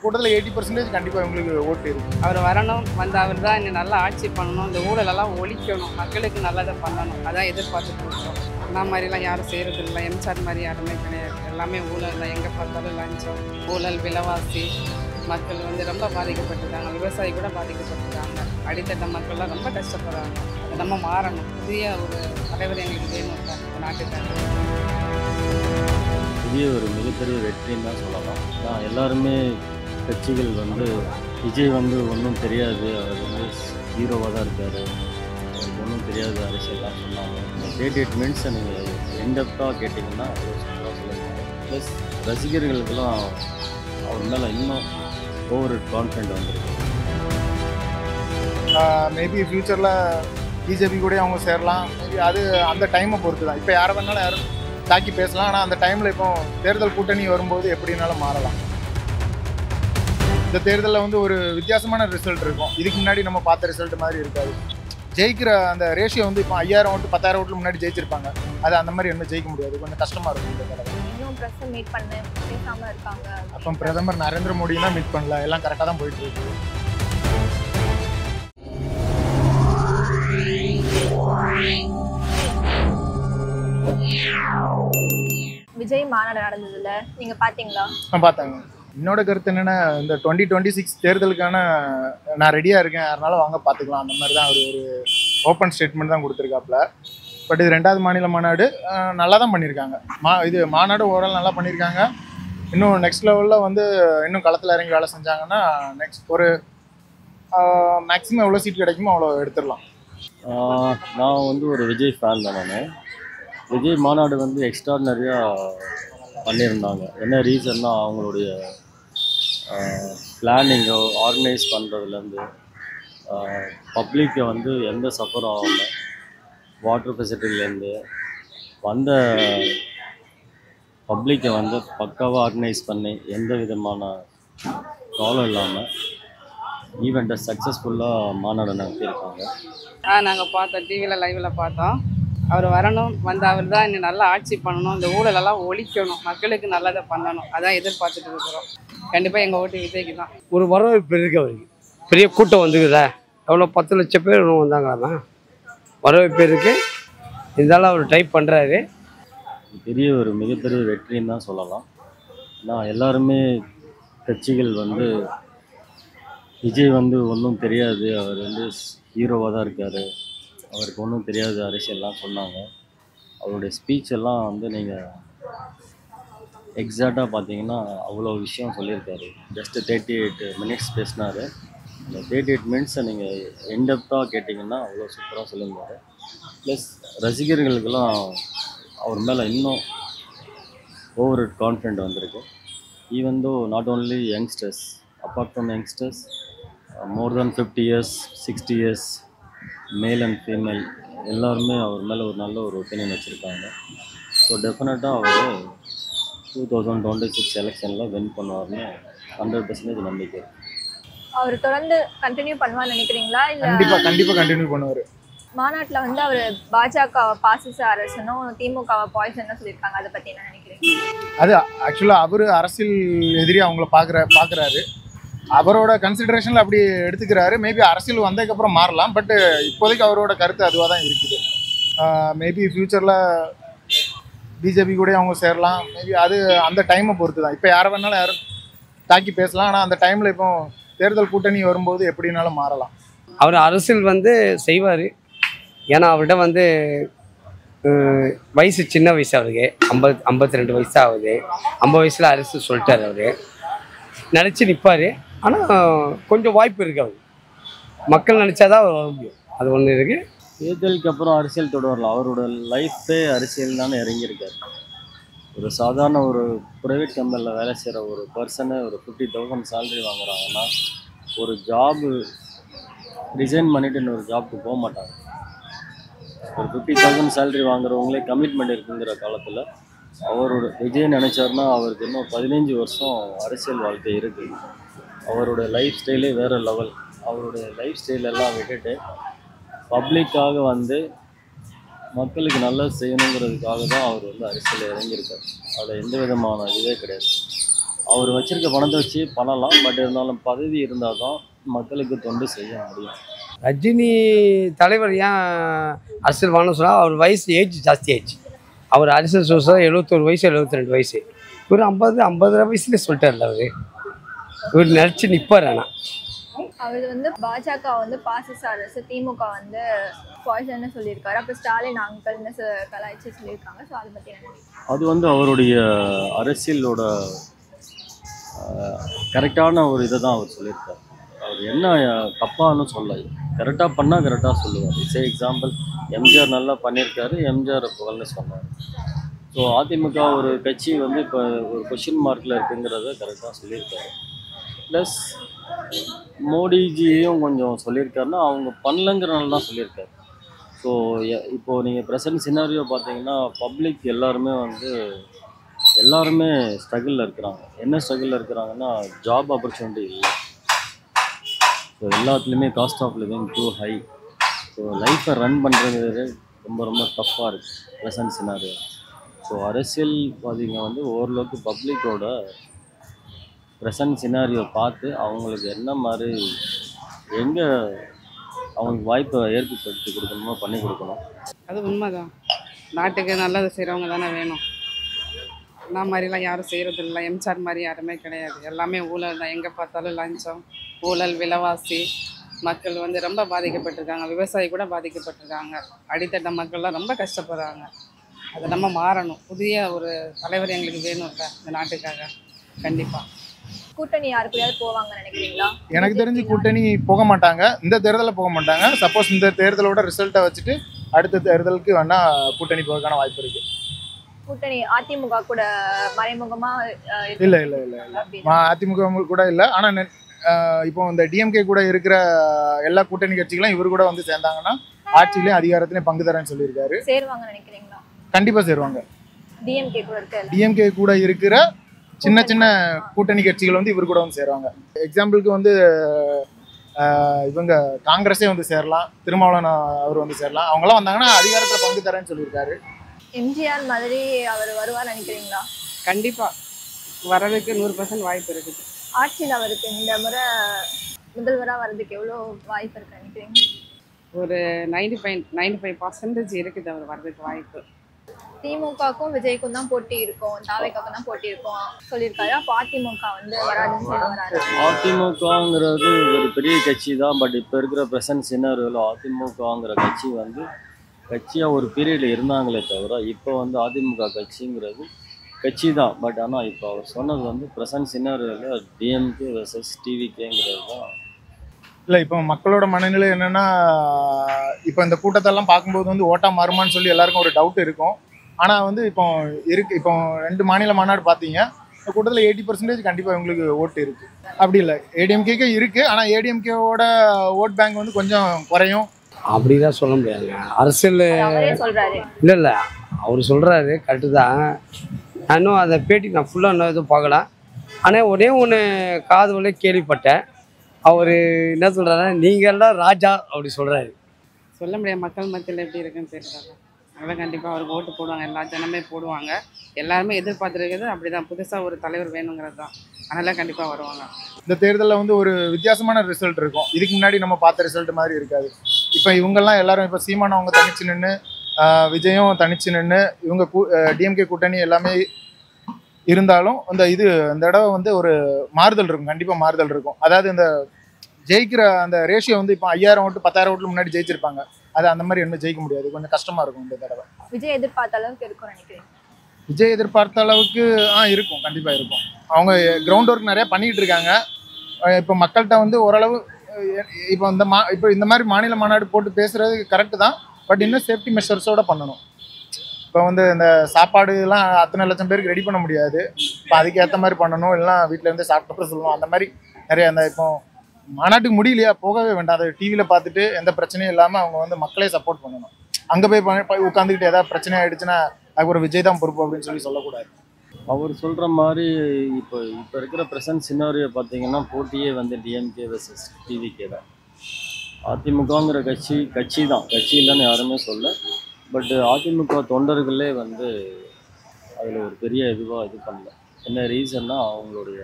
கூட்டத்தில் 80% கண்டிப்பாக உங்களுக்கு ஓட்டு இருக்கு. அவர் வரணும், வந்து அவர் தான் இன்னும் நல்லா ஆட்சி பண்ணணும், இந்த ஊழலெல்லாம் ஒழிக்கணும், மக்களுக்கு நல்லதை பண்ணணும், அதான் எதிர்பார்த்துட்டு இருக்கோம். அந்த மாதிரிலாம் யாரும் செய்கிறது இல்லை, எம்சார் மாதிரி யாருமே கிடையாது. எல்லாமே ஊழல் தான், எங்கே பார்த்தாலும் லஞ்சம், ஊழல், விலைவாசி. மக்கள் வந்து ரொம்ப பாதிக்கப்பட்டிருக்காங்க, விவசாயி கூட பாதிக்கப்பட்டிருக்காங்க, அடித்தட்ட மக்கள்லாம் ரொம்ப கஷ்டப்படுறாங்க. அதை நம்ம மாறணும். புதிய ஒரு தலைவர் எங்களுக்கு வேணும் இந்த நாட்டுக்காக. புதிய ஒரு மிகப்பெரிய வெற்றின்னு தான் சொல்லலாம். நான் எல்லாருமே கட்சிகள் வந்து விஜய் வந்து ஒன்றும் தெரியாது, அவர் வந்து ஹீரோவாக தான் இருக்கார், அவருக்கு ஒன்றும் தெரியாது அரசியல்லாம் சொன்னாங்க. டேட் மினிட்ஸை நீங்கள் இன்டெப்த்தாக கேட்டிங்கன்னா அவ்வளோ சூப்பராக சொல்லுவாங்க. ப்ளஸ் ரசிகர்களுக்கெல்லாம் அவர் மேலே இன்னும் ஓவர் கான்ஃபிடென்ட் வந்துருக்கு. மேபி ஃப்யூச்சரில் பிஜேபி கூட அவங்க சேரலாம். மேபி அது அந்த டைமை பொறுத்து தான். இப்போ யாரை வேணாலும் யாரும் தாக்கி பேசலாம். ஆனால் அந்த டைமில் இப்போ தேர்தல் கூட்டணி வரும்போது எப்படினாலும் மாறலாம். இந்த தேர்தலில் வந்து ஒரு வித்தியாசமான ரிசல்ட் இருக்கும். இதுக்கு முன்னாடி நம்ம பார்த்த ரிசல்ட் மாதிரி இருக்காது. ஜெயிக்கிற அந்த ரேஷியோ வந்து இப்போ 5000 ஓட்டு 10,000 ஓட்டுக்கு முன்னாடி ஜெயிச்சிருப்பாங்க. அது அந்த மாதிரி என்ன ஜெயிக்க முடியாது, கொஞ்சம் கஷ்டமாக இருக்கும் இந்த தடவை. இன்னும் பிரஸ் மீட் பண்ண பேசாமல் இருக்காங்க. அப்போ பிரதமர் நரேந்திர மோடி தான் மீட் பண்ணல, எல்லாம் கரெக்டாக தான் போயிட்டு இருக்கு. விஜய் மாநாடு நடந்ததுல நீங்க பாத்தீங்களா? பார்த்தாங்க. என்னோட கருத்து என்னென்னா, இந்த 2026 தேர்தலுக்கான நான் ரெடியாக இருக்கேன், அதனால வாங்க பார்த்துக்கலாம், அந்த மாதிரி தான் ஒரு ஓப்பன் ஸ்டேட்மெண்ட் தான் கொடுத்துருக்காப்புல. பட் இது 2வது மாநில மாநாடு நல்லா தான் பண்ணியிருக்காங்க. இது மாநாடு ஓவரால் நல்லா பண்ணியிருக்காங்க. இன்னும் நெக்ஸ்ட் லெவலில் வந்து இன்னும் களத்தில் இறங்கி வேலை செஞ்சாங்கன்னா நெக்ஸ்ட் ஒரு மேக்ஸிமம் எவ்வளோ சீட் கிடைக்குமோ அவ்வளோ எடுத்துடலாம். நான் வந்து ஒரு விஜய் ஃபேன் தான். நான் விஜய் மாநாடு வந்து எக்ஸ்ட்ராடினரியாக பண்ணியிருந்தாங்க. என்ன ரீசன்னா, அவங்களுடைய பிளானிங்கோ ஆர்கனைஸ் பண்ணுறதுலேருந்து பப்ளிக்கை வந்து எந்த சஃபர் ஆகாமல், வாட்டர் ஃபெசிலிட்டிலேருந்து வந்த பப்ளிக்கை வந்து பக்காவாக ஆர்கனைஸ் பண்ணி எந்த விதமான ப்ராப்ளம் இல்லாமல் ஈவெண்ட்டை சக்ஸஸ்ஃபுல்லாக மாநாடு நடத்தியிருக்காங்க. நாங்கள் பார்த்தோம், டிவியில் லைவில் பார்த்தோம். அவர் வரணும், வந்து அவர் தான் இன்னும் நல்லா ஆட்சி பண்ணணும், இந்த ஊழலெல்லாம் ஒழிக்கணும், மக்களுக்கு நல்லதை பண்ணணும், அதான் எதிர்பார்த்துட்டு இருக்கிறோம். கண்டிப்பாக எங்கள் ஓட்டு விஜய்க்கு தான். ஒரு வரவேற்பு இருக்குது அவருக்கு. பெரிய கூட்டம் வந்துக்குதா, எவ்வளோ 10 லட்சம் பேர் வந்தாங்களாமா, வரவேற்பு இருக்குது. இருந்தாலும் அவர் டைப் பண்ணுறாரு. பெரிய ஒரு மிகப்பெரிய வெற்றின்னு தான் சொல்லலாம். நான் எல்லாருமே கட்சிகள் வந்து விஜய் வந்து ஒன்றும் தெரியாது, அவர் வந்து ஹீரோவாக தான் இருக்கார், அவருக்கு ஒன்றும் தெரியாது அரசியல்லாம் சொன்னாங்க. அவருடைய ஸ்பீச் எல்லாம் வந்து நீங்கள் எக்ஸாக்டாக பார்த்தீங்கன்னா அவ்வளோ விஷயம் சொல்லியிருக்காரு. ஜஸ்ட்டு 38 மினிட்ஸ் பேசினார். அந்த 38 மினிட்ஸை நீங்கள் இன்டெப்த்தாக கேட்டிங்கன்னா அவ்வளோ சூப்பராக சொல்லியிருந்தார். ப்ளஸ் ரசிகர்களுக்கெல்லாம் அவர் மேலே இன்னும் ஓவர் கான்ஃபிடென்ட் வந்திருக்கு. Even though not only youngsters, apart from youngsters, more then 50 years 60 years male and female எல்லாருமே அவர் மேலே ஒரு நல்ல ஒரு ஒப்பீனியன் வச்சுருக்காங்க. ஸோ டெஃபினட்டாக அவர் 2026 எலெக்ஷனில் வின் பண்ணுவார்னு 100% நம்பிக்கை. அவர் தொடர்ந்து கண்டினியூ பண்ணுவான்னு நினைக்கிறீங்களா? இல்லை கண்டிப்பாக கண்டினியூ பண்ணுவார். மாநாட்டில் வந்து அவர் பாஜகவை பாசிச அரசனும் திமுகவை பாய்சன்னு சொல்லியிருக்காங்க, அதை பற்றி என்ன நினைக்கிறீங்க? அது ஆக்சுவலாக அவர் அரசியல் எதிரி அவங்கள பார்க்குறாரு. அவரோட கன்சிடரேஷனில் அப்படி எடுத்துக்கிறாரு. மேபி அரசியல் வந்ததுக்கப்புறம் மாறலாம். பட்டு இப்போதைக்கு அவரோட கருத்து அதுவாக தான் இருக்குது. மேபி ஃப்யூச்சரில் பிஜேபி கூட அவங்க சேரலாம். மேபி அது அந்த டைமை பொறுத்து தான். இப்போ யாரை வேணாலும் யாரும் தாக்கி பேசலாம். ஆனால் அந்த டைமில் இப்போ தேர்தல் கூட்டணி வரும்போது எப்படினாலும் மாறலாம். அவர் அரசியல் வந்து செய்வார். ஏன்னா அவர்கிட்ட வந்து வயசு சின்ன வயசு, அவருக்கு 52 வயசு ஆகுது. 50 வயசில் அரசியல் சொல்லிட்டார். அவர் நினச்சி நிற்பார். ஆனால் கொஞ்சம் வாய்ப்பு இருக்குது. அவர் மக்கள் நினச்சாதான் அவர் வர முடியும், அது ஒன்று இருக்குது. தேர்தலுக்கு அப்புறம் அரசியல் தொடரலாம். அவரோட லைஃப்பே அரசியல் தானே இறங்கியிருக்காரு. ஒரு சாதாரண ஒரு ப்ரைவேட் கம்பெனியில் வேலை செய்கிற ஒரு பர்சனை ஒரு 50,000 சேலரி வாங்குறாங்கன்னா, ஒரு ஜாபு ரிசைன் பண்ணிவிட்டு இன்னொரு ஜாப்புக்கு போக மாட்டாங்க. ஒரு 50,000 சேலரி வாங்குறவங்களே கமிட்மெண்ட் இருக்குங்கிற காலத்தில் அவரோட விஜய் நினச்சார்னா அவருக்கு இன்னும் 15 வருஷம் அரசியல் வாழ்க்கை இருக்குது. அவரோட லைஃப் ஸ்டைலே வேறு லெவல். அவருடைய லைஃப் ஸ்டைலெல்லாம் விட்டுட்டு பப்ளிக்காக வந்து மக்களுக்கு நல்லது செய்யணுங்கிறதுக்காக தான் அவர் வந்து அரசியலில் இறங்கியிருக்கார். அதில் எந்த விதமான இதுவே கிடையாது. அவர் வச்சிருக்க பணத்தை வச்சு பண்ணலாம். பட் இருந்தாலும் பதவி இருந்தால் தான் மக்களுக்கு தொண்டு செய்ய முடியும். ரஜினி தலைவர் ஏன் அரசியல் வாழணும்னு சொன்னால் அவர் வயசு ஏஜ் ஜாஸ்தி ஆயிடுச்சு. அவர் அரசியல் சொல்ல 71 வயசு 72 வயசு, இவர் 50 வயசுலேயே சொல்லிட்டார்ல அவர். இவர் நினச்சி நிற்பார். ஆனால் அவர் வந்து பாஜக வந்து பாசிச அரசு, திமுக வந்து பாய்சன்னு சொல்லியிருக்காரு. அப்புறம் ஸ்டாலின் அங்கல்னு கலாய்ச்சி சொல்லியிருக்காங்க. ஸோ அதை பற்றி என்ன? அது வந்து அவருடைய அரசியலோட கரெக்டான ஒரு இதை தான் அவர் சொல்லியிருக்கார். அவர் என்ன தப்பான்னு சொல்ல, கரெக்டாக பண்ணால் கரெக்டாக சொல்லுவார். எக்ஸாம்பிள் எம்ஜிஆர் நல்லா பண்ணியிருக்காரு, எம்ஜிஆர் புகழ்னு சொன்னார். ஸோ அதிமுக ஒரு கட்சி வந்து இப்போ ஒரு கொஷின் மார்க்கில் இருக்குங்கிறத கரெக்டாக சொல்லியிருக்காரு. ப்ளஸ் மோடிஜியையும் கொஞ்சம் சொல்லியிருக்காருன்னா அவங்க பண்ணலங்கிறனால தான் சொல்லியிருக்காரு. ஸோ இப்போது நீங்கள் ப்ரெசன்ட் சினாரியோ பார்த்தீங்கன்னா பப்ளிக் எல்லாருமே ஸ்ட்ரகிளில் இருக்கிறாங்க. என்ன ஸ்ட்ரகிளில் இருக்கிறாங்கன்னா ஜாப் ஆப்பர்ச்சுனிட்டி இல்லை. ஸோ எல்லாத்துலேயுமே cost of living too high. So லைஃப்பை ரன் பண்ணுறது ரொம்ப ரொம்ப டஃப்பாக இருக்குது ப்ரெசன்ட் சினாரியோ. ஸோ அரசியல்வாதிங்க வந்து ஓரளவுக்கு பப்ளிக்கோட ப்ரெசன்ட் சினாரியோ பார்த்து அவங்களுக்கு என்ன மாதிரி எங்கே அவங்களுக்கு வாய்ப்பை ஏற்படுத்தி கொடுக்கணுமோ பண்ணி கொடுக்கணும். அது உண்மைதான். நாட்டுக்கு நல்லது செய்கிறவங்க தானே வேணும். நான் மாதிரிலாம் யாரும் செய்கிறதில்ல. எம்ஜிஆர் மாதிரி யாருமே கிடையாது. எல்லாமே ஊழல் தான். எங்கே பார்த்தாலும் லஞ்சம், ஊழல், விலைவாசி. மக்கள் வந்து ரொம்ப பாதிக்கப்பட்டிருக்காங்க. விவசாயி கூட பாதிக்கப்பட்டிருக்காங்க. அடித்தட்ட மக்கள்லாம் ரொம்ப கஷ்டப்படுறாங்க. அதை நம்ம மாறணும். புதிய ஒரு தலைவர் எங்களுக்கு வேணும் இல்லை இந்த நாட்டுக்காக. கண்டிப்பாக கூட்டணி யாருக்குள்ளயாவது போவாங்கன்னு நினைக்கிறீங்களா? எனக்கு தெரிஞ்சு கூட்டணி போக மாட்டாங்க. இந்த தேர்தலில் போக மாட்டாங்க. சப்போஸ் இந்த தேர்தலோட ரிசல்ட்டை வச்சுட்டு அடுத்த தேர்தலுக்கு வேணா கூட்டணி போகிறதுக்கான வாய்ப்பு இருக்கு. கூட்டணி அதிமுக கூட மறைமுகமா இல்லை அதிமுக கூட இல்லை. ஆனால் இப்போ இந்த டிஎம்கே கூட இருக்கிற எல்லா கூட்டணி கட்சிகளும் இவர் கூட வந்து சேர்ந்தாங்கன்னா ஆட்சியிலையும் அதிகாரத்திலையும் பங்கு தரேன்னு சொல்லியிருக்காரு. சேருவாங்கன்னு நினைக்கிறீங்களா? கண்டிப்பா சேருவாங்க. டிஎம்கே கூட இருக்கிற சின்ன சின்ன கூட்டணி கட்சிகள் வந்து இவர் கூட வந்து சேருவாங்க. எக்ஸாம்பிளுக்கு வந்து இவங்க காங்கிரஸே வந்து சேரலாம், திருமாவளவன் அவர் வந்து சேரலாம். அவங்களாம் வந்தாங்கன்னா அதிகாரத்தில் பங்கு தரேன்னு சொல்லியிருக்காரு. எம்ஜிஆர் மாதிரி அவர் வருவார் நினைக்கிறீங்களா? கண்டிப்பாக வரதுக்கு 100% வாய்ப்பு இருக்குது. ஆட்சியில் அவருக்கு இந்த முறை முதல்வராக வர்றதுக்கு எவ்வளோ வாய்ப்பு இருக்கு நினைக்கிறீங்க? ஒரு 95% இருக்குது அவர் வர்றதுக்கு வாய்ப்பு. திமுகக்கும் விஜய்க்கும் தான் போட்டி இருக்கும், தாவேக்காக்கும் தான் போட்டி இருக்கும் சொல்லியிருக்காரு. அப்போ அதிமுக வந்து வராதுன்னு சொல்ல வராரு. அதிமுகங்கிறது ஒரு பெரிய கட்சி தான். பட் இப்போ இருக்கிற ப்ரெசன்ட் சினாரியோவில் அதிமுகங்கிற கட்சி வந்து கட்சியாக ஒரு பீரியடில் இருந்தாங்களே தவிர இப்போ வந்து அதிமுக கட்சிங்கிறது கட்சி தான். பட் ஆனால் இப்போ அவர் சொன்னது வந்து ப்ரெசன்ட் சினாரியோவில் டிஎம்கே வெர்சஸ் டிவிகேங்கிறது தான். இல்லை, இப்போ மக்களோட மனநிலை என்னென்னா, இப்போ இந்த கூட்டத்தெல்லாம் பார்க்கும்போது வந்து ஓட்டா மாறுமான்னு சொல்லி எல்லாருக்கும் ஒரு டவுட் இருக்கும். ஆனால் வந்து இப்போ 2 மாநில மாநாடு பார்த்தீங்க, இந்த கூட்டத்தில் 80% கண்டிப்பாக இவங்களுக்கு ஓட்டு இருக்குது. அப்படி இல்லை, ஏடிஎம்கேக்கு இருக்குது. ஆனால் ஏடிஎம்கேவோட ஓட் பேங்க் வந்து கொஞ்சம் குறையும். அப்படிதான் சொல்ல முடியாதுங்க. அரசியல் இல்லை அவர் சொல்கிறாரு கரெக்டு தான். நான் இன்னும் அந்த பேட்டி நான் ஃபுல்லாக இன்னும் எதுவும் பார்க்கல. ஆனால் ஒரே ஒன்று காது வழியே கேள்விப்பட்டேன். அவர் என்ன சொல்கிறாருன்னா, நீங்கள்லாம் ராஜா அப்படி சொல்கிறாரு. சொல்ல முடியாது. மக்கள் மத்தியில் எப்படி இருக்குன்னு தெரியல. அதெல்லாம் கண்டிப்பாக அவருக்கு ஓட்டு போடுவாங்க. எல்லா ஜனமே போடுவாங்க. எல்லாருமே எதிர்பார்த்துருக்கிறது அப்படி தான். புதுசாக ஒரு தலைவர் வேணுங்கிறது தான். அதனால் கண்டிப்பாக வருவாங்க. இந்த தேர்தலில் வந்து ஒரு வித்தியாசமான ரிசல்ட் இருக்கும். இதுக்கு முன்னாடி நம்ம பார்த்த ரிசல்ட் மாதிரி இருக்காது. இப்போ இவங்கெல்லாம் எல்லாரும் இப்போ சீமான் அவங்க தனிச்சு நின்று, விஜயும் தனிச்சு நின்று, இவங்க டிஎம்கே கூட்டணி எல்லாமே இருந்தாலும் இந்த தடவை வந்து ஒரு மாறுதல் இருக்கும். கண்டிப்பாக மாறுதல் இருக்கும். அதாவது இந்த ஜெயிக்கிற அந்த ரேஷியோ வந்து இப்போ 5000 ஓட்டு 10000 ஓட்டுல முன்னாடி ஜெயிச்சிருப்பாங்க. அது அந்த மாதிரி இன்னும் ஜெயிக்க முடியாது. கொஞ்சம் கஷ்டமாக இருக்கும் இந்த தடவை. விஜய் எதிர்பார்த்த அளவுக்கு இருக்கும் நினைக்கிறேன். விஜய் எதிர்பார்த்த அளவுக்கு இருக்கும், கண்டிப்பாக இருக்கும். அவங்க கிரவுண்ட் ஒர்க் நிறையா பண்ணிக்கிட்டு இருக்காங்க. இப்போ மக்கள்கிட்ட வந்து ஓரளவு இப்போ இந்த மாதிரி மாநில மாநாடு போட்டு பேசுகிறது கரெக்டு தான். பட் இன்னும் சேஃப்டி மெஷர்ஸோடு பண்ணணும். இப்போ வந்து இந்த சாப்பாடுலாம் அத்தனை லட்சம் பேருக்கு ரெடி பண்ண முடியாது. இப்போ அதுக்கேற்ற மாதிரி பண்ணணும். இல்லைனா வீட்டில் இருந்து சாப்பிட்டு சொல்லணும். அந்த மாதிரி நிறைய இப்போ மாநாட்டுக்கு முடியலையா, போகவே வேண்டாம். அதை டிவியில் பார்த்துட்டு எந்த பிரச்சனையும் இல்லாமல் அவங்க வந்து மக்களே சப்போர்ட் பண்ணணும். அங்கே போய் உட்காந்துக்கிட்டு ஏதாவது பிரச்சனை ஆகிடுச்சுன்னா அதுக்கு ஒரு விஜய் தான் பொறுப்பு அப்படின்னு சொல்லக்கூடாது. அவர் சொல்கிற மாதிரி இப்போ இருக்கிற ப்ரெசன்ட் சினாரியோ பார்த்தீங்கன்னா போட்டியே வந்து டிஎம்கே வெர்சஸ் டிவிகே தான். அதிமுகங்கிற கட்சி தான், கட்சி இல்லைன்னு யாருமே சொல்ல. பட் அதிமுக தொண்டர்களே வந்து அதில் ஒரு பெரிய இதுவாக இது பண்ணல. என்ன ரீசன்னா அவங்களுடைய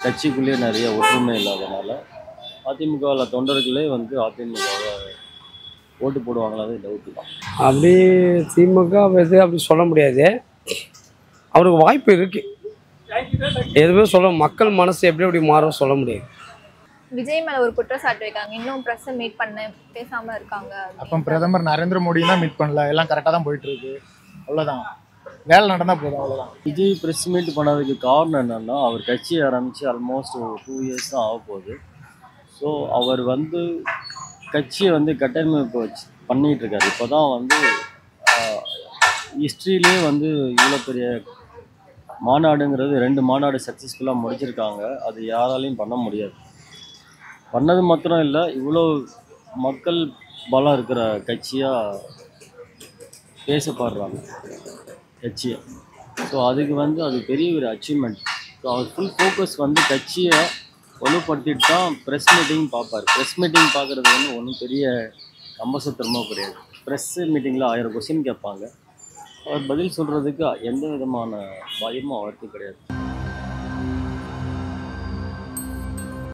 கட்சிக்குள்ளேயே நிறைய ஒற்றுமை இல்லாதனால அதிமுகவில் தொண்டர்களே வந்து அதிமுகவை ஓட்டு போடுவாங்களா, அது டவுட்டு தான். அப்படி திமுக எது அப்படி சொல்ல முடியாது. அவருக்கு வாய்ப்பு இருக்குது. எதுவுமே சொல்ல மக்கள் மனசு எப்படி எப்படி மாறும் சொல்ல முடியாது. விஜய் மேல ஒரு குற்றச்சாட்டு வைக்காங்க, இன்னும் ப்ரெஸ் மீட் பண்ண பேசாம இருக்காங்க. அப்போ பிரதமர் நரேந்திர மோடி தான் மீட் பண்ணல, எல்லாம் கரெக்டாக தான் போயிட்டு இருக்கு, அவ்வளோதான். வேலை நடந்தால் போதும், அவ்வளோதான். விஜய் ப்ரெஸ் மீட் பண்ணதுக்கு காரணம் என்னென்னா, அவர் கட்சியை ஆரம்பித்து ஆல்மோஸ்ட் 2 இயர்ஸ் தான் ஆக போகுது. ஸோ அவர் வந்து கட்சியை வந்து கட்டமைப்பு வச்சு பண்ணிகிட்ருக்காரு. இப்போ தான் வந்து ஹிஸ்ட்ரியிலே வந்து இவ்வளோ பெரிய மாநாடுங்கிறது 2 மாநாடு சக்ஸஸ்ஃபுல்லாக முடிச்சிருக்காங்க. அது யாராலையும் பண்ண முடியாது. பண்ணது மாத்திரம் இல்லை, இவ்வளோ மக்கள் பலம் இருக்கிற கட்சியாக பேசப்படுறாங்க கட்சியை. ஸோ அதுக்கு வந்து அது பெரிய ஒரு அச்சீவ்மெண்ட். ஸோ அவர் ஃபுல் ஃபோக்கஸ் வந்து கட்சியை வலுப்படுத்திட்டு தான் ப்ரெஸ் மீட்டிங் பார்ப்பார். ப்ரெஸ் மீட்டிங் பார்க்குறது வந்து ஒன்றும் பெரிய கம்பசத்திரமாக கிடையாது. ப்ரெஸ் மீட்டிங்கில் 1000 கொஸ்டின் கேட்பாங்க. அவர் பதில் சொல்கிறதுக்கு எந்த விதமான பயமும் அவருக்கு கிடையாது.